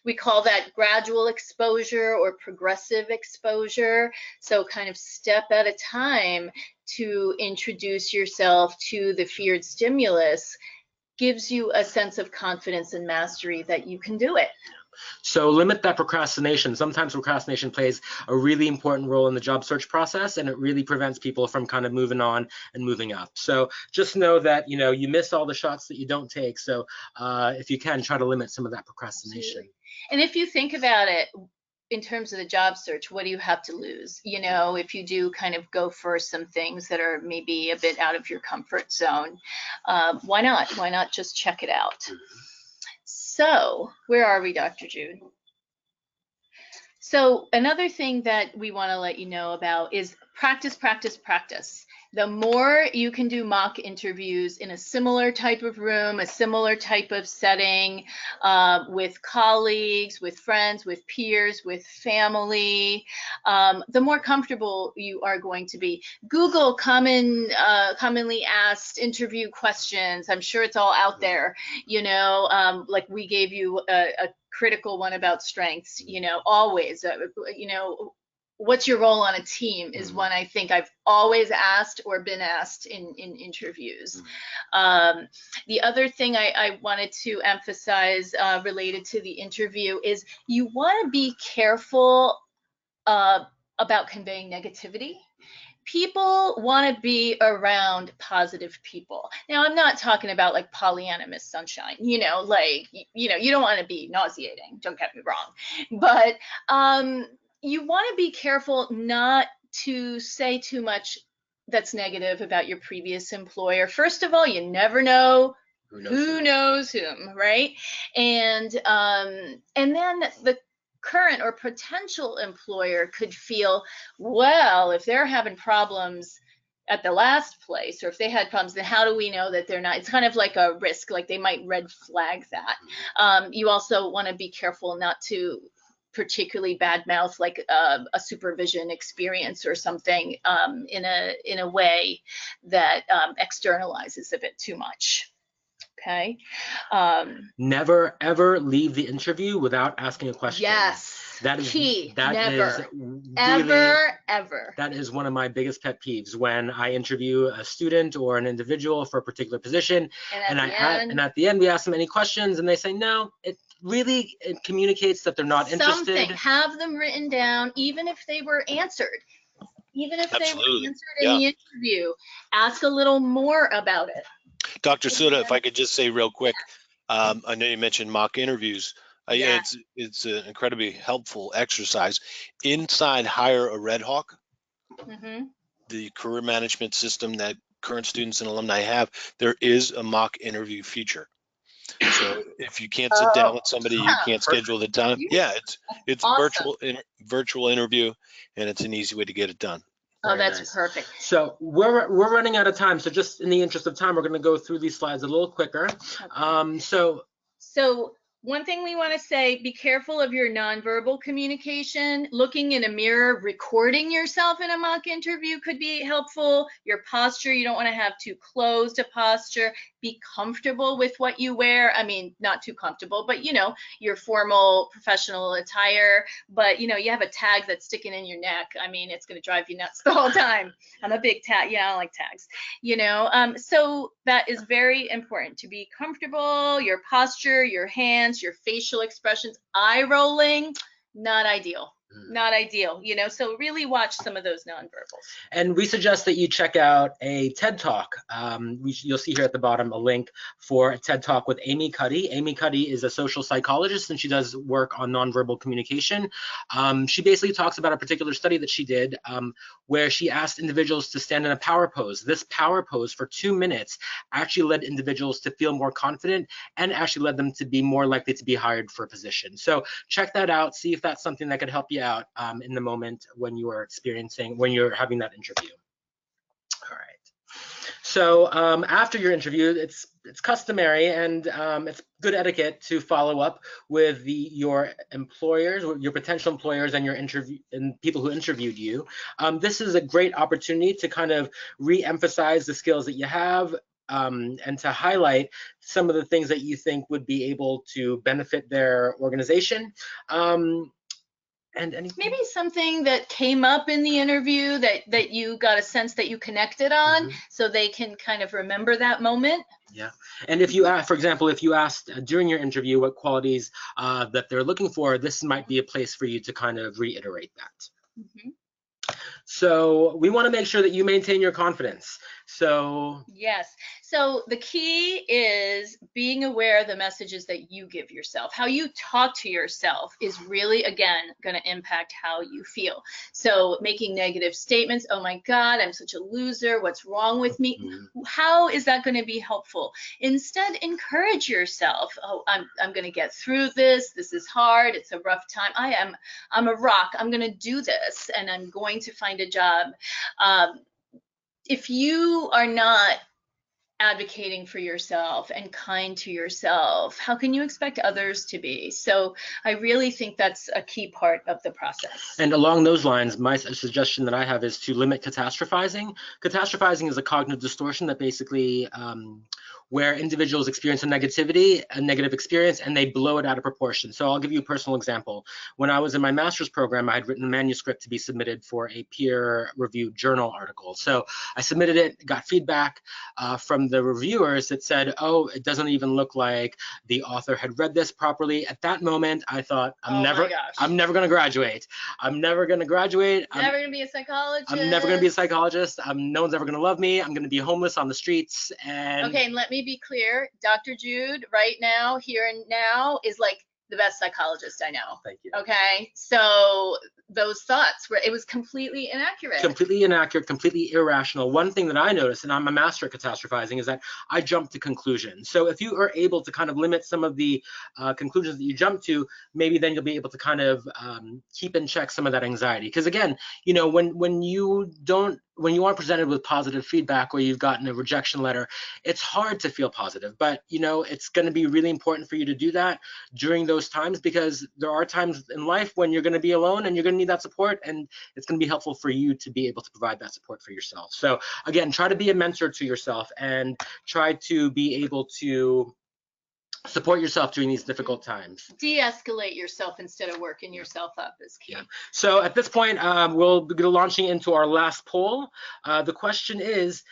We call that gradual exposure or progressive exposure. So kind of step at a time to introduce yourself to the feared stimulus gives you a sense of confidence and mastery that you can do it. So limit that procrastination. Sometimes procrastination plays a really important role in the job search process, and it really prevents people from kind of moving on and moving up. So just know that, you miss all the shots that you don't take. So if you can, try to limit some of that procrastination. And if you think about it, in terms of the job search, what do you have to lose? You know, if you do kind of go for some things that are maybe a bit out of your comfort zone, why not? Why not just check it out? So where are we, Dr. Jude? So another thing that we want to let you know about is practice, practice, practice. The more you can do mock interviews in a similar type of room, a similar type of setting, with colleagues, with friends, with peers, with family, the more comfortable you are going to be. Google commonly asked interview questions. I'm sure it's all out there, you know, like we gave you a critical one about strengths, you know, always, you know, what's your role on a team is one I think I've always asked or been asked in interviews. The other thing I wanted to emphasize related to the interview is you want to be careful about conveying negativity. People want to be around positive people. Now, I'm not talking about like Pollyanna Miss Sunshine, you know, like, you know, you don't want to be nauseating, don't get me wrong. But you want to be careful not to say too much that's negative about your previous employer. First of all, you never know who knows whom, right? And then the current or potential employer could feel, well, if they're having problems at the last place, or if they had problems, then how do we know that they're not? It's kind of like a risk, like they might red flag that. You also want to be careful not to particularly badmouth like a supervision experience or something in a way that externalizes a bit too much. Okay. Never ever leave the interview without asking a question. Yes. That is key. That Never. is really, ever. That is one of my biggest pet peeves when I interview a student or an individual for a particular position, and at the end we ask them any questions, and they say no. It communicates that they're not interested. Have them written down, even if they were answered. Even if they were answered in the interview, ask a little more about it. Dr. Sudha, if I could just say real quick, I know you mentioned mock interviews. It's an incredibly helpful exercise. Inside Hire a Red Hawk, the career management system that current students and alumni have, there is a mock interview feature. So if you can't sit down with somebody, you can't schedule the time. Yeah, it's awesome. virtual interview, and it's an easy way to get it done. Oh, that's perfect. So we're running out of time. So just in the interest of time, we're going to go through these slides a little quicker. Okay. So one thing we want to say, be careful of your nonverbal communication. Looking in a mirror, recording yourself in a mock interview could be helpful. Your posture, you don't want to have too closed a posture. Be comfortable with what you wear. I mean, not too comfortable, but you know, your formal professional attire. But you know, you have a tag that's sticking in your neck. I mean, it's going to drive you nuts the whole time. I'm a big tag. Yeah, I don't like tags. You know, so that is very important to be comfortable. Your posture, your hands, your facial expressions, eye rolling, not ideal. Not ideal, you know, so really watch some of those nonverbals. And we suggest that you check out a TED Talk. You'll see here at the bottom a link for a TED Talk with Amy Cuddy. Amy Cuddy is a social psychologist, and she does work on nonverbal communication. She basically talks about a particular study that she did where she asked individuals to stand in a power pose. This power pose for 2 minutes actually led individuals to feel more confident and actually led them to be more likely to be hired for a position. So check that out, see if that's something that could help you out in the moment when you are when you're having that interview. All right. So after your interview, it's customary and it's good etiquette to follow up with your employers, your potential employers, and and people who interviewed you. This is a great opportunity to kind of re-emphasize the skills that you have, and to highlight some of the things that you think would be able to benefit their organization. And maybe something that came up in the interview that you got a sense that you connected on, so they can kind of remember that moment. Yeah, and if you for example, if you asked during your interview what qualities that they're looking for, this might be a place for you to kind of reiterate that. So we want to make sure that you maintain your confidence. So yes. So the key is being aware of the messages that you give yourself. How you talk to yourself is really, again, going to impact how you feel. So making negative statements, oh my God, I'm such a loser. What's wrong with me? How is that going to be helpful? Instead, encourage yourself. Oh, I'm going to get through this. This is hard. It's a rough time. I'm a rock. I'm going to do this, and I'm going to find a job. If you are not advocating for yourself and kind to yourself, how can you expect others to be? So I really think that's a key part of the process. And along those lines, my suggestion that I have is to limit catastrophizing. Catastrophizing is a cognitive distortion that basically where individuals experience a negative experience, and they blow it out of proportion. So I'll give you a personal example. When I was in my master's program, I had written a manuscript to be submitted for a peer-reviewed journal article. So I submitted it, got feedback from the reviewers that said, oh, it doesn't even look like the author had read this properly. At that moment, I thought, I'm never going to graduate. I'm never going to graduate. Never going to be a psychologist. I'm never going to be a psychologist. No one's ever going to love me. I'm going to be homeless on the streets. And okay, and let me be clear. Dr. Jude, right now, here and now, is like the best psychologist I know. Thank you. Okay, so those thoughts it was completely inaccurate. Completely inaccurate, completely irrational. One thing that I noticed, and I'm a master at catastrophizing, is that I jump to conclusions. So if you are able to kind of limit some of the conclusions that you jump to, maybe then you'll be able to kind of keep in check some of that anxiety. Because again, you know, when you aren't presented with positive feedback or you've gotten a rejection letter, it's hard to feel positive. But you know, it's going to be really important for you to do that during those times, because there are times in life when you're going to be alone and you're going to need that support, and it's going to be helpful for you to be able to provide that support for yourself. So again, try to be a mentor to yourself and try to be able to support yourself during these difficult times. De-escalate yourself instead of working yourself up is key. Yeah. So at this point, we'll be launching into our last poll. The question is,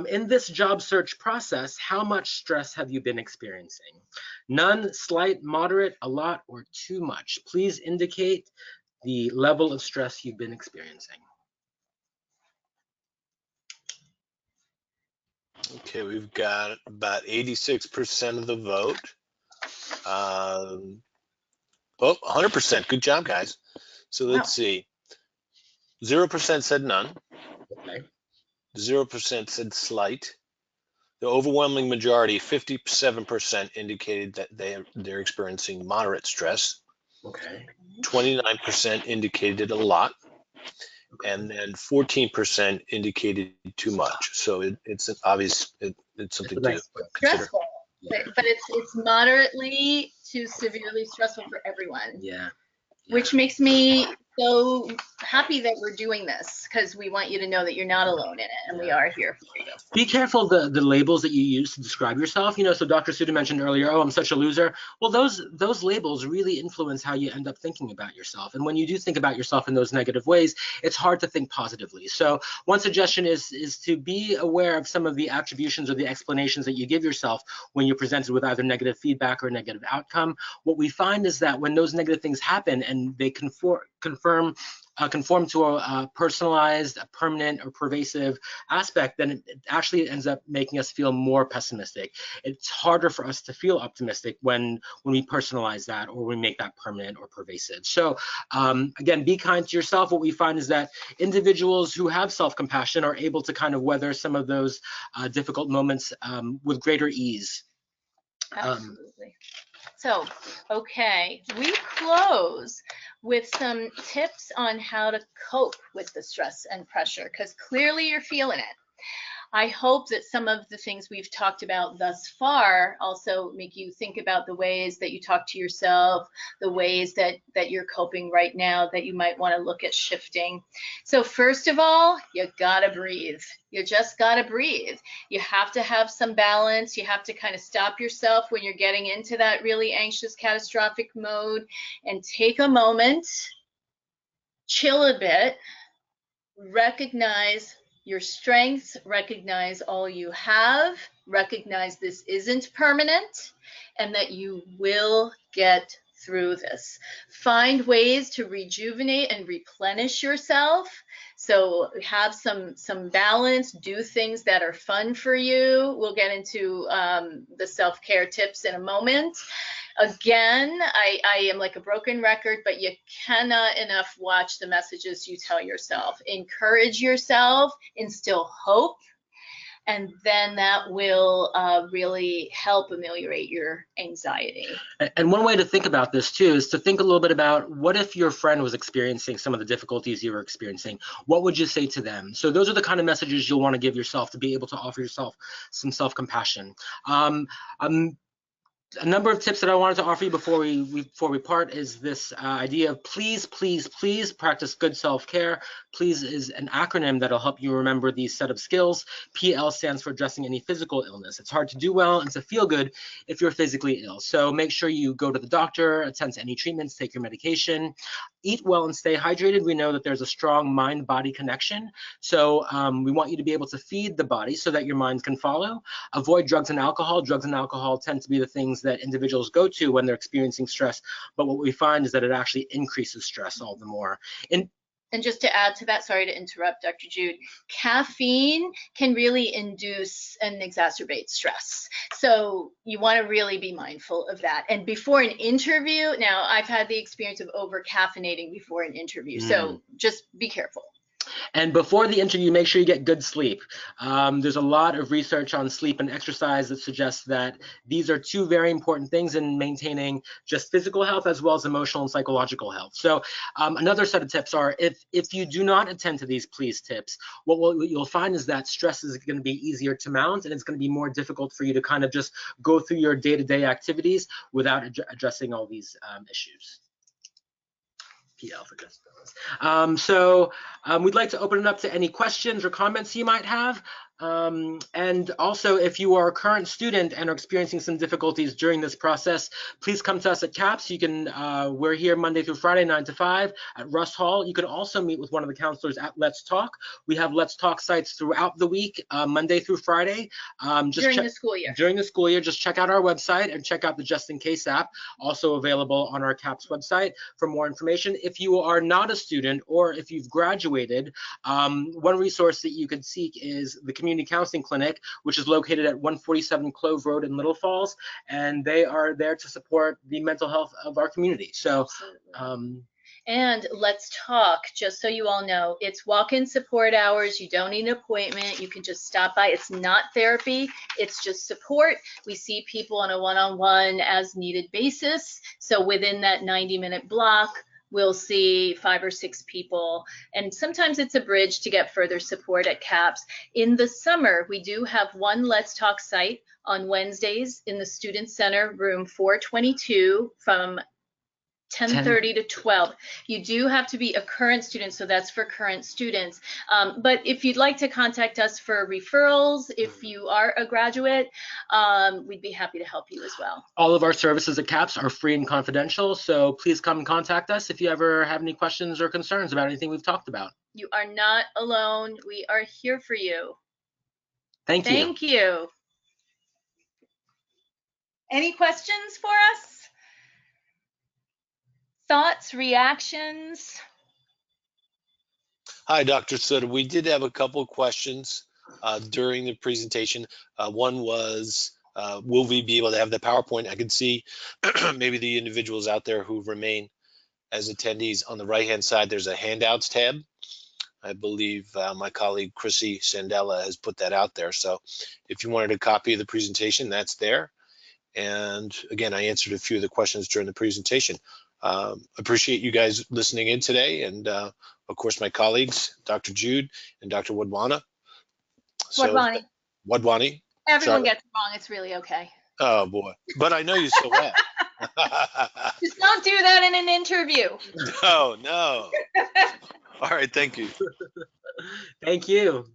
in this job search process, how much stress have you been experiencing? None, slight, moderate, a lot, or too much? Please indicate the level of stress you've been experiencing. Okay, we've got about 86% of the vote. 100%. Good job, guys. So let's see. 0% said none. Okay. 0% said slight. The overwhelming majority, 57%, indicated that they're experiencing moderate stress. Okay. 29% indicated a lot. And then 14% indicated too much. So it's an obvious, it's something to consider. Stressful, but it's moderately to severely stressful for everyone. Yeah. Which makes me so happy that we're doing this, because we want you to know that you're not alone in it, and we are here for you. Be careful the labels that you use to describe yourself. You know, so Dr. Sudha mentioned earlier, oh, I'm such a loser. Well, those labels really influence how you end up thinking about yourself. And when you do think about yourself in those negative ways, it's hard to think positively. So one suggestion is to be aware of some of the attributions or the explanations that you give yourself when you're presented with either negative feedback or a negative outcome. What we find is that when those negative things happen and they conform to a personalized, a permanent, or pervasive aspect, then it actually ends up making us feel more pessimistic. It's harder for us to feel optimistic when we personalize that or we make that permanent or pervasive. So again, be kind to yourself. What we find is that individuals who have self-compassion are able to kind of weather some of those difficult moments with greater ease. Absolutely. So, okay, we close with some tips on how to cope with the stress and pressure, because clearly you're feeling it. I hope that some of the things we've talked about thus far also make you think about the ways that you talk to yourself, the ways that you're coping right now that you might want to look at shifting. So first of all, you gotta breathe. You just gotta breathe. You have to have some balance. You have to kind of stop yourself when you're getting into that really anxious, catastrophic mode, and take a moment, chill a bit, recognize your strengths, recognize all you have, recognize this isn't permanent, and that you will get through this. Find ways to rejuvenate and replenish yourself. So have some balance, do things that are fun for you. We'll get into the self-care tips in a moment. Again, I am like a broken record, but you cannot enough watch the messages you tell yourself. Encourage yourself, instill hope, and then that will really help ameliorate your anxiety. And one way to think about this too is to think a little bit about, what if your friend was experiencing some of the difficulties you were experiencing? What would you say to them? So those are the kind of messages you'll want to give yourself to be able to offer yourself some self-compassion. A number of tips that I wanted to offer you before we part is this idea of please, please, please practice good self-care. Please is an acronym that'll help you remember these set of skills. PL stands for addressing any physical illness. It's hard to do well and to feel good if you're physically ill. So make sure you go to the doctor, attend to any treatments, take your medication, eat well and stay hydrated. We know that there's a strong mind-body connection. So we want you to be able to feed the body so that your mind can follow. Avoid drugs and alcohol. Drugs and alcohol tend to be the things that individuals go to when they're experiencing stress, but what we find is that it actually increases stress all the more. And just to add to that, sorry to interrupt, Dr. Jude, caffeine can really induce and exacerbate stress. So you want to really be mindful of that. And before an interview, now I've had the experience of over caffeinating before an interview, so just be careful. And before the interview, make sure you get good sleep. There's a lot of research on sleep and exercise that suggests that these are two very important things in maintaining just physical health as well as emotional and psychological health. So another set of tips are, if you do not attend to these please tips, what you'll find is that stress is going to be easier to mount, and it's going to be more difficult for you to kind of just go through your day-to-day activities without addressing all these issues. PL for just we'd like to open it up to any questions or comments you might have. And also, if you are a current student and are experiencing some difficulties during this process, please come to us at CAPS. You can, we're here Monday through Friday, 9 to 5 at Russ Hall. You can also meet with one of the counselors at Let's Talk. We have Let's Talk sites throughout the week, Monday through Friday. During the school year. During the school year, just check out our website and check out the Just In Case app, also available on our CAPS website for more information. If you are not a student or if you've graduated, one resource that you could seek is the Community Counseling Clinic, which is located at 147 Clove Road in Little Falls, and they are there to support the mental health of our community. So and Let's Talk, just so you all know, it's walk-in support hours. You don't need an appointment. You can just stop by. It's not therapy. It's just support. We see people on a one-on-one as needed basis. So within that 90-minute block, we'll see 5 or 6 people, and sometimes it's a bridge to get further support at CAPS. In the summer, we do have one Let's Talk site on Wednesdays in the Student Center, room 422, from 10:30 to 12. You do have to be a current student, so that's for current students. But if you'd like to contact us for referrals, if you are a graduate, we'd be happy to help you as well. All of our services at CAPS are free and confidential, so please come and contact us if you ever have any questions or concerns about anything we've talked about. You are not alone. We are here for you. Thank you. Thank you. Any questions for us? Thoughts, reactions? Hi, Dr. Sudha. We did have a couple of questions during the presentation. One was, will we be able to have the PowerPoint? I can see maybe the individuals out there who remain as attendees. On the right-hand side, there's a handouts tab. I believe my colleague Chrissy Sandella has put that out there. So if you wanted a copy of the presentation, that's there. And again, I answered a few of the questions during the presentation. Appreciate you guys listening in today, and of course my colleagues, Dr. Jude and Dr. Wadhwani. Wadhwani. Wadhwani. Everyone gets it wrong. It's really okay. Oh boy, but I know you so well. Just don't do that in an interview. No. All right, thank you. Thank you.